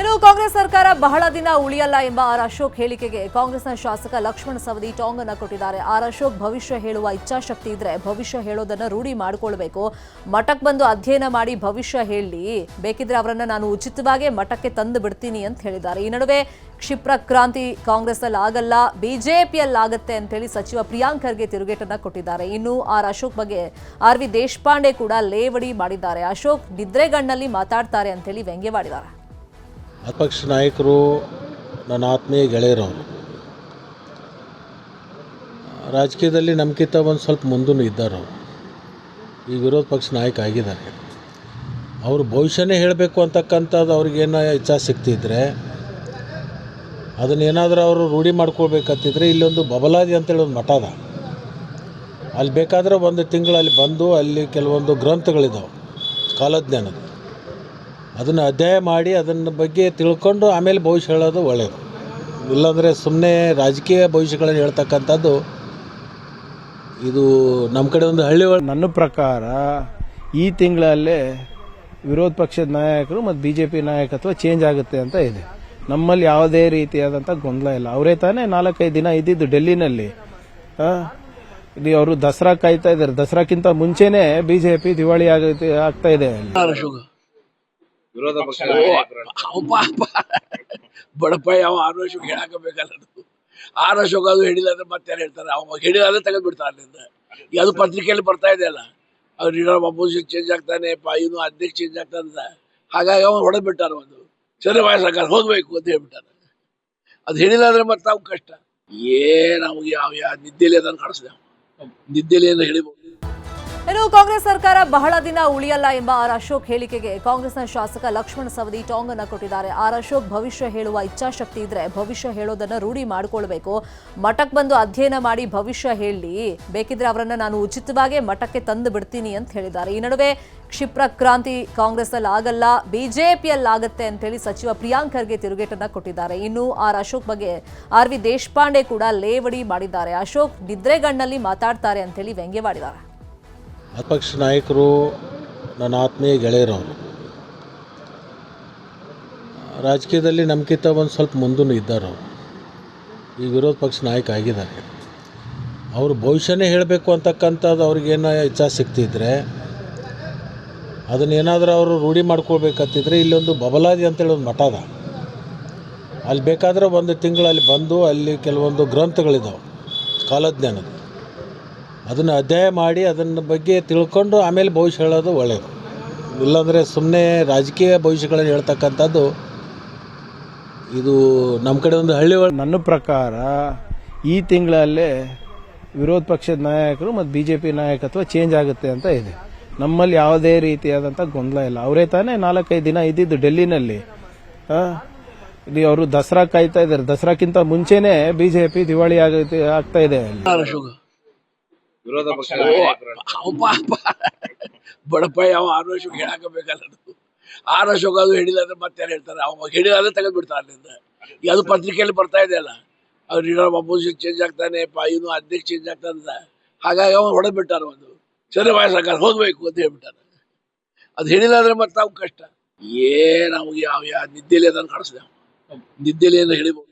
ಇನ್ನು ಕಾಂಗ್ರೆಸ್ ಸರ್ಕಾರ ಬಹಳ ದಿನ ಉಳಿಯಲ್ಲ ಎಂಬ ಆರ್ ಅಶೋಕ್ ಹೇಳಿಕೆಗೆ ಕಾಂಗ್ರೆಸ್ನ ಶಾಸಕ ಲಕ್ಷ್ಮಣ ಸವದಿ ಟಾಂಗ್ ಅನ್ನು ಕೊಟ್ಟಿದ್ದಾರೆ. ಆರ್ ಅಶೋಕ್ ಭವಿಷ್ಯ ಹೇಳುವ ಇಚ್ಛಾಶಕ್ತಿ ಇದ್ರೆ ಭವಿಷ್ಯ ಹೇಳೋದನ್ನ ರೂಢಿ ಮಾಡಿಕೊಳ್ಳಬೇಕು. ಮಠಕ್ಕೆ ಬಂದು ಅಧ್ಯಯನ ಮಾಡಿ ಭವಿಷ್ಯ ಹೇಳಿ, ಬೇಕಿದ್ರೆ ಅವರನ್ನ ನಾನು ಉಚಿತವಾಗಿ ಮಠಕ್ಕೆ ತಂದು ಬಿಡ್ತೀನಿ ಅಂತ ಹೇಳಿದ್ದಾರೆ. ಈ ನಡುವೆ ಕ್ಷಿಪ್ರ ಕ್ರಾಂತಿ ಕಾಂಗ್ರೆಸ್ ಅಲ್ಲಿ ಆಗಲ್ಲ, ಬಿಜೆಪಿಯಲ್ಲಿ ಆಗುತ್ತೆ ಅಂತ ಹೇಳಿ ಸಚಿವ ಪ್ರಿಯಾಂಕ್ ಖರ್ಗೆ ತಿರುಗೇಟನ್ನ ಕೊಟ್ಟಿದ್ದಾರೆ. ಇನ್ನು ಆರ್ ಅಶೋಕ್ ಬಗ್ಗೆ ಆರ್ ವಿ ದೇಶಪಾಂಡೆ ಕೂಡ ಲೇವಡಿ ಮಾಡಿದ್ದಾರೆ. ಅಶೋಕ್ ನಿದ್ರೆಗಣ್ಣಲ್ಲಿ ಮಾತಾಡ್ತಾರೆ ಅಂತ ಹೇಳಿ ವ್ಯಂಗ್ಯವಾಡಿದ್ದಾರೆ. ವಿಪಕ್ಷ ನಾಯಕರು ನನ್ನ ಆತ್ಮೀಯ ಗೆಳೆಯರವರು, ರಾಜಕೀಯದಲ್ಲಿ ನಮಗಿಂತ ಒಂದು ಸ್ವಲ್ಪ ಮುಂದೂ ಇದ್ದಾರೆ. ಅವರು ಈ ವಿರೋಧ ಪಕ್ಷ ನಾಯಕ ಆಗಿದ್ದಾರೆ. ಅವರು ಭವಿಷ್ಯನೇ ಹೇಳಬೇಕು ಅಂತಕ್ಕಂಥದ್ದು ಅವ್ರಿಗೇನೋ ಇಚ್ಛಾಶಕ್ತಿ ಇದ್ದರೆ ಅದನ್ನೇನಾದರೂ ಅವರು ರೂಢಿ ಮಾಡ್ಕೊಳ್ಬೇಕಂತಿದ್ರೆ ಇಲ್ಲೊಂದು ಬಬಲಾದಿ ಅಂತೇಳಿ ಒಂದು ಮಠ ಅದ. ಅಲ್ಲಿ ಬೇಕಾದರೆ ಒಂದು ತಿಂಗಳು ಅಲ್ಲಿ ಬಂದು ಅಲ್ಲಿ ಕೆಲವೊಂದು ಗ್ರಂಥಗಳಿದ್ದಾವೆ ಕಾಲಜ್ಞಾನದ, ಅದನ್ನು ಅಧ್ಯಯನ ಮಾಡಿ ಅದನ್ನ ಬಗ್ಗೆ ತಿಳ್ಕೊಂಡು ಆಮೇಲೆ ಭವಿಷ್ಯ ಹೇಳೋದು ಒಳ್ಳೆಯದು. ಇಲ್ಲಾಂದರೆ ಸುಮ್ಮನೆ ರಾಜಕೀಯ ಭವಿಷ್ಯಗಳನ್ನು ಹೇಳ್ತಕ್ಕಂಥದ್ದು ಇದು ನಮ್ಮ ಕಡೆ ಒಂದು ಹಳ್ಳಿ. ನನ್ನ ಪ್ರಕಾರ ಈ ತಿಂಗಳಲ್ಲೇ ವಿರೋಧ ಪಕ್ಷದ ನಾಯಕರು ಮತ್ತು BJP ನಾಯಕತ್ವ ಚೇಂಜ್ ಆಗುತ್ತೆ ಅಂತ ಇದೆ. ನಮ್ಮಲ್ಲಿ ಯಾವುದೇ ರೀತಿಯಾದಂಥ ಗೊಂದಲ ಇಲ್ಲ. ಅವರೇ ತಾನೇ 4-5 ದಿನ ಇದ್ದಿದ್ದು ಡೆಲ್ಲಿನಲ್ಲಿ. ಅವರು ದಸರಾ ಕಾಯ್ತಾ ಇದ್ದಾರೆ. ದಸರಾಕ್ಕಿಂತ ಮುಂಚೆನೆ BJP ದಿವಾಳಿ ಆಗ್ತಾ ಇದೆ. ವಿರೋಧ ಪಕ್ಷ ಬಡಪ ಯಾವ ಆರ್ ಅಶೋಕ್ ಹೇಳಾಕಬೇಕಲ್ಲ. ಆರ್ ಅಶೋಕ್ ಅದು ಹೇಳಿಲ್ಲ ಅಂದ್ರೆ ಮತ್ತೆ ಯಾರು ಹೇಳ್ತಾರೆ? ಅವ ಹೇಳಿದ್ರೆ ತೆಗೆದು ಬಿಡ್ತಾರೆ ಅಲ್ಲಿಂದ. ಅದು ಪತ್ರಿಕೆಯಲ್ಲಿ ಬರ್ತಾ ಇದೆ ಅಲ್ಲ, ಅವ್ರು ಲೀಡರ್ ಅಪೋಸಿಷನ್ ಚೇಂಜ್ ಆಗ್ತಾನೆ, ಇವನು ಅಧ್ಯಕ್ಷ ಚೇಂಜ್ ಆಗ್ತಾನೆ. ಹಾಗಾಗಿ ಅವನು ಹೊಡೆದ್ ಬಿಟ್ಟಾರ. ಒಂದು ಚಂದ್ರಬಾಬು ಸರ್ಕಾರ ಹೋಗ್ಬೇಕು ಅಂತ ಹೇಳ್ಬಿಟ್ಟಾರ. ಅದು ಹೇಳಿಲ್ಲ ಅಂದ್ರೆ ಮತ್ತೆ ನಾವು ಕಷ್ಟ. ನಮಗೆ ಯಾವ ನಿದ್ದೆಲಿ ಅದನ್ನು ಕಾಣಿಸ್ದೆ, ನಿದ್ದೆಲಿ ಅಂತ ಹೇಳಿಬಹುದು. ಇನ್ನು ಕಾಂಗ್ರೆಸ್ ಸರ್ಕಾರ ಬಹಳ ದಿನ ಉಳಿಯಲ್ಲ ಎಂಬ ಆರ್ ಅಶೋಕ್ ಹೇಳಿಕೆಗೆ ಕಾಂಗ್ರೆಸ್ನ ಶಾಸಕ ಲಕ್ಷ್ಮಣ ಸವದಿ ಟಾಂಗ್ ಅನ್ನು ಕೊಟ್ಟಿದ್ದಾರೆ. ಆರ್ ಅಶೋಕ್ ಭವಿಷ್ಯ ಹೇಳುವ ಇಚ್ಛಾಶಕ್ತಿ ಇದ್ರೆ ಭವಿಷ್ಯ ಹೇಳೋದನ್ನ ರೂಢಿ ಮಾಡಿಕೊಳ್ಳಬೇಕು. ಮಠಕ್ಕೆ ಬಂದು ಅಧ್ಯಯನ ಮಾಡಿ ಭವಿಷ್ಯ ಹೇಳಿ, ಬೇಕಿದ್ರೆ ಅವರನ್ನ ನಾನು ಉಚಿತವಾಗಿ ಮಠಕ್ಕೆ ತಂದು ಬಿಡ್ತೀನಿ ಅಂತ ಹೇಳಿದ್ದಾರೆ. ಈ ನಡುವೆ ಕ್ಷಿಪ್ರ ಕ್ರಾಂತಿ ಕಾಂಗ್ರೆಸ್ ಅಲ್ಲಿ ಆಗಲ್ಲ, ಬಿಜೆಪಿಯಲ್ಲಿ ಆಗುತ್ತೆ ಅಂತ ಹೇಳಿ ಸಚಿವ ಪ್ರಿಯಾಂಕ್ ಖರ್ಗೆ ತಿರುಗೇಟನ್ನ ಕೊಟ್ಟಿದ್ದಾರೆ. ಇನ್ನು ಆರ್ ಅಶೋಕ್ ಬಗ್ಗೆ ಆರ್ ವಿ ದೇಶಪಾಂಡೆ ಕೂಡ ಲೇವಡಿ ಮಾಡಿದ್ದಾರೆ. ಅಶೋಕ್ ನಿದ್ರೆಗಣ್ಣಲ್ಲಿ ಮಾತಾಡ್ತಾರೆ ಅಂತ ಹೇಳಿ ವ್ಯಂಗ್ಯವಾಡಿದ್ದಾರೆ. ವಿಪಕ್ಷ ನಾಯಕರು ನನ್ನ ಆತ್ಮೀಯ ಗೆಳೆಯರವರು, ರಾಜಕೀಯದಲ್ಲಿ ನಮಗಿಂತ ಒಂದು ಸ್ವಲ್ಪ ಮುಂದೂ ಇದ್ದಾರೆ. ಅವರು ಈ ವಿರೋಧ ಪಕ್ಷ ನಾಯಕ ಆಗಿದ್ದಾರೆ. ಅವರು ಭವಿಷ್ಯನೇ ಹೇಳಬೇಕು ಅಂತಕ್ಕಂಥದ್ದು ಅವ್ರಿಗೇನೋ ಇಚ್ಛಾಶಕ್ತಿ ಇದ್ದರೆ ಅದನ್ನೇನಾದರೂ ಅವರು ರೂಢಿ ಮಾಡ್ಕೊಳ್ಬೇಕಂತಿದ್ರೆ ಇಲ್ಲೊಂದು ಬಬಲಾದಿ ಅಂತೇಳಿ ಒಂದು ಮಠ ಅದ. ಅಲ್ಲಿ ಬೇಕಾದರೆ ಒಂದು ತಿಂಗಳು ಅಲ್ಲಿ ಬಂದು ಅಲ್ಲಿ ಕೆಲವೊಂದು ಗ್ರಂಥಗಳಿದ್ದಾವೆ ಕಾಲಜ್ಞಾನದ, ಅದನ್ನು ಅಧ್ಯಯನ ಮಾಡಿ ಅದನ್ನ ಬಗ್ಗೆ ತಿಳ್ಕೊಂಡು ಆಮೇಲೆ ಭವಿಷ್ಯ ಹೇಳೋದು ಒಳ್ಳೆಯದು. ಇಲ್ಲಾಂದರೆ ಸುಮ್ಮನೆ ರಾಜಕೀಯ ಭವಿಷ್ಯಗಳನ್ನು ಹೇಳ್ತಕ್ಕಂಥದ್ದು ಇದು ನಮ್ಮ ಕಡೆ ಒಂದು ಹಳ್ಳಿ. ನನ್ನ ಪ್ರಕಾರ ಈ ತಿಂಗಳಲ್ಲೇ ವಿರೋಧ ಪಕ್ಷದ ನಾಯಕರು ಮತ್ತು BJP ನಾಯಕತ್ವ ಚೇಂಜ್ ಆಗುತ್ತೆ ಅಂತ ಇದೆ. ನಮ್ಮಲ್ಲಿ ಯಾವುದೇ ರೀತಿಯಾದಂಥ ಗೊಂದಲ ಇಲ್ಲ. ಅವರೇ ತಾನೇ 4-5 ದಿನ ಇದ್ದಿದ್ದು ಡೆಲ್ಲಿನಲ್ಲಿ. ಅವರು ದಸರಾ ಕಾಯ್ತಾ ಇದ್ದಾರೆ. ದಸರಾಕ್ಕಿಂತ ಮುಂಚೆನೆ BJP ದಿವಾಳಿ ಆಗ್ತಾ ಇದೆ. ವಿರೋಧ ಪಕ್ಷ ಬಡಪ ಯಾವ ಆರ್ ಅಶೋಕ್ ಹೇಳಾಕಬೇಕಲ್ಲ. ಆರ್ ಅಶೋಕ್ ಅದು ಹೇಳಿಲ್ಲ ಅಂದ್ರೆ ಮತ್ತೆ ಯಾರು ಹೇಳ್ತಾರೆ? ಅವ ಹೇಳಿಲ್ಲ ಅಂದ್ರೆ ತೆಗೆದು ಬಿಡ್ತಾರೆ ಅಲ್ಲಿಂದ. ಅದು ಪತ್ರಿಕೆಯಲ್ಲಿ ಬರ್ತಾ ಇದೆ ಅಲ್ಲ, ಅವ್ರು ಲೀಡರ್ ಅಪೋಸಿಷನ್ ಚೇಂಜ್ ಆಗ್ತಾನೆ, ಇವನು ಅಧ್ಯಕ್ಷ ಚೇಂಜ್ ಆಗ್ತಾನೆ. ಹಾಗಾಗಿ ಅವನು ಹೊಡೆದ್ ಬಿಟ್ಟಾರ. ಒಂದು ಚಂದ್ರಬಾಬು ಸರ್ಕಾರ ಹೋಗ್ಬೇಕು ಅಂತ ಹೇಳ್ಬಿಟ್ಟಾರ. ಅದು ಹೇಳಿಲ್ಲ ಅಂದ್ರೆ ಮತ್ತೆ ನಾವು ಕಷ್ಟ. ನಮಗೆ ಯಾವ ನಿದ್ದೆಲಿ ಅದನ್ನು ಕಾಣಿಸ್ದೆ, ನಿದ್ದೆಲಿ ಅಂತ ಹೇಳಿಬಹುದು.